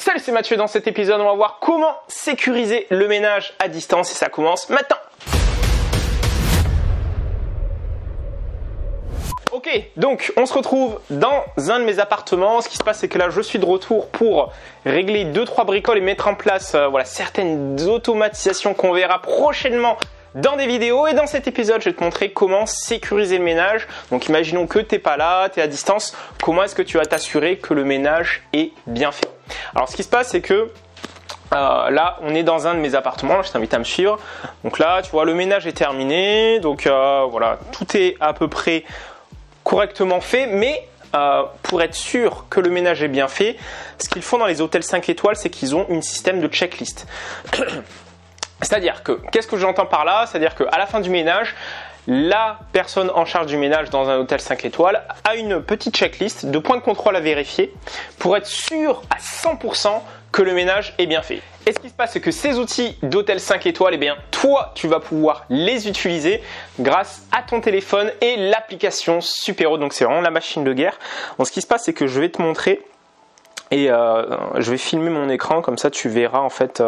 Salut, c'est Mathieu. Dans cet épisode, on va voir comment sécuriser le ménage à distance et ça commence maintenant. Ok, donc on se retrouve dans un de mes appartements. Ce qui se passe, c'est que là, je suis de retour pour régler 2-3 bricoles et mettre en place certaines automatisations qu'on verra prochainement dans des vidéos. Et dans cet épisode, je vais te montrer comment sécuriser le ménage. Donc imaginons que tu n'es pas là, tu es à distance. Comment est-ce que tu vas t'assurer que le ménage est bien fait? Alors ce qui se passe, c'est que là, on est dans un de mes appartements. Je t'invite à me suivre. Donc là, tu vois, le ménage est terminé. Donc voilà, tout est à peu près correctement fait, mais pour être sûr que le ménage est bien fait, ce qu'ils font dans les hôtels 5 étoiles, c'est qu'ils ont un système de checklist. C'est-à-dire que, qu'est-ce que j'entends par là? C'est-à-dire qu'à la fin du ménage, la personne en charge du ménage dans un hôtel 5 étoiles a une petite checklist de points de contrôle à vérifier pour être sûr à 100% que le ménage est bien fait. Et ce qui se passe, c'est que ces outils d'hôtel 5 étoiles, eh bien, toi, tu vas pouvoir les utiliser grâce à ton téléphone et l'application Superhot. Donc, c'est vraiment la machine de guerre. Bon, ce qui se passe, c'est que je vais te montrer et je vais filmer mon écran. Comme ça, tu verras en fait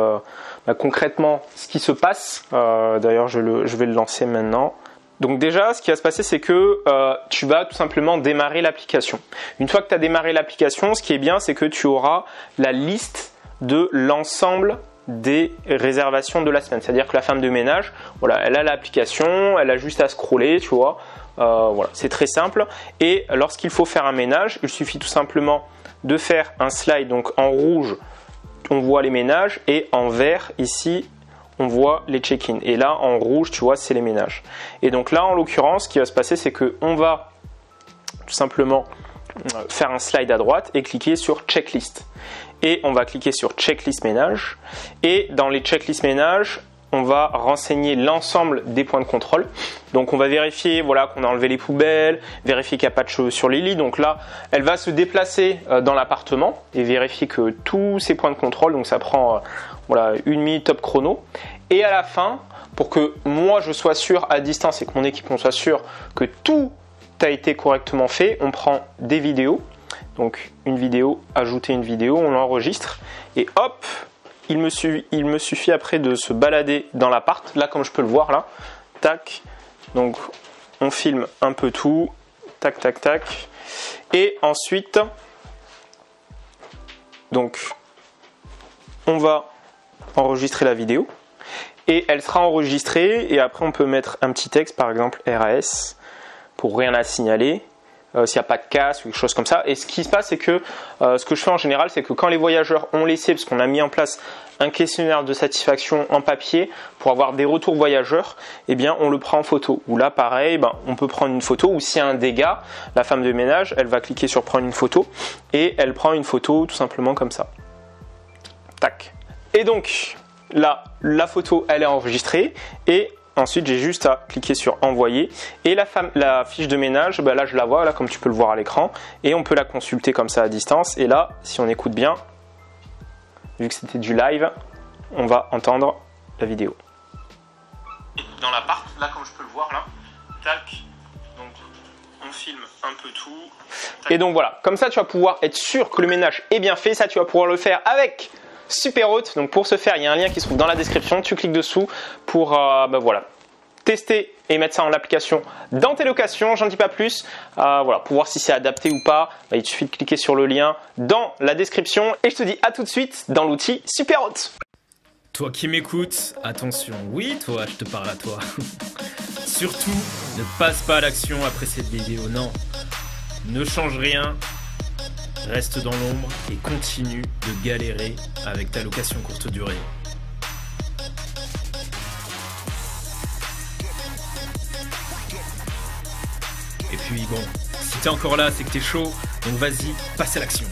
concrètement ce qui se passe. D'ailleurs, je vais le lancer maintenant. Donc déjà, ce qui va se passer, c'est que tu vas tout simplement démarrer l'application. Une fois que tu as démarré l'application, ce qui est bien, c'est que tu auras la liste de l'ensemble des réservations de la semaine. C'est-à-dire que la femme de ménage, voilà, elle a l'application, elle a juste à scroller, tu vois. Voilà, c'est très simple. Et lorsqu'il faut faire un ménage, il suffit tout simplement de faire un slide. Donc en rouge, on voit les ménages et en vert, ici, on voit les check-in. Et là, en rouge, tu vois, c'est les ménages. Et donc là, en l'occurrence, ce qui va se passer, c'est qu'on va tout simplement faire un slide à droite et cliquer sur checklist. Et on va cliquer sur checklist ménage. Et dans les checklists ménage, on va renseigner l'ensemble des points de contrôle. Donc on va vérifier voilà, qu'on a enlevé les poubelles, vérifier qu'il n'y a pas de choses sur les lits. Donc là, elle va se déplacer dans l'appartement et vérifier que tous ces points de contrôle, donc ça prend voilà, 1 minute top chrono. Et à la fin, pour que moi je sois sûr à distance et que mon équipe on soit sûr que tout a été correctement fait, on prend des vidéos. Donc une vidéo, ajouter une vidéo, on l'enregistre et hop, il me suffit après de se balader dans l'appart, là comme je peux le voir là, tac, donc on filme un peu tout, tac tac tac, et ensuite, donc on va enregistrer la vidéo, et elle sera enregistrée, et après on peut mettre un petit texte, par exemple RAS, pour rien à signaler, s'il n'y a pas de casse ou quelque chose comme ça. Et ce qui se passe, c'est que ce que je fais en général, c'est que quand les voyageurs ont laissé, parce qu'on a mis en place un questionnaire de satisfaction en papier pour avoir des retours voyageurs, eh bien on le prend en photo. Ou là, pareil, on peut prendre une photo. Ou s'il y a un dégât, la femme de ménage, elle va cliquer sur prendre une photo et elle prend une photo tout simplement comme ça. Tac. Et donc là, la photo, elle est enregistrée et ensuite, j'ai juste à cliquer sur envoyer et la fiche de ménage, là je la vois, là comme tu peux le voir à l'écran, et on peut la consulter comme ça à distance. Et là, si on écoute bien, vu que c'était du live, on va entendre la vidéo. Dans l'appart, là comme je peux le voir là, tac, donc on filme un peu tout. Tac. Et donc voilà, comme ça tu vas pouvoir être sûr que le ménage est bien fait. Ça, tu vas pouvoir le faire avec Superhot. Donc pour ce faire, il y a un lien qui se trouve dans la description. Tu cliques dessous pour voilà, tester et mettre ça en application dans tes locations. J'en dis pas plus. Voilà, pour voir si c'est adapté ou pas, il suffit de cliquer sur le lien dans la description. Et je te dis à tout de suite dans l'outil Superhot. Toi qui m'écoutes, attention. Oui, toi, je te parle à toi. Surtout, ne passe pas à l'action après cette vidéo. Non, ne change rien. Reste dans l'ombre et continue de galérer avec ta location courte durée. Et puis bon, si t'es encore là, c'est que t'es chaud, donc vas-y, passe à l'action.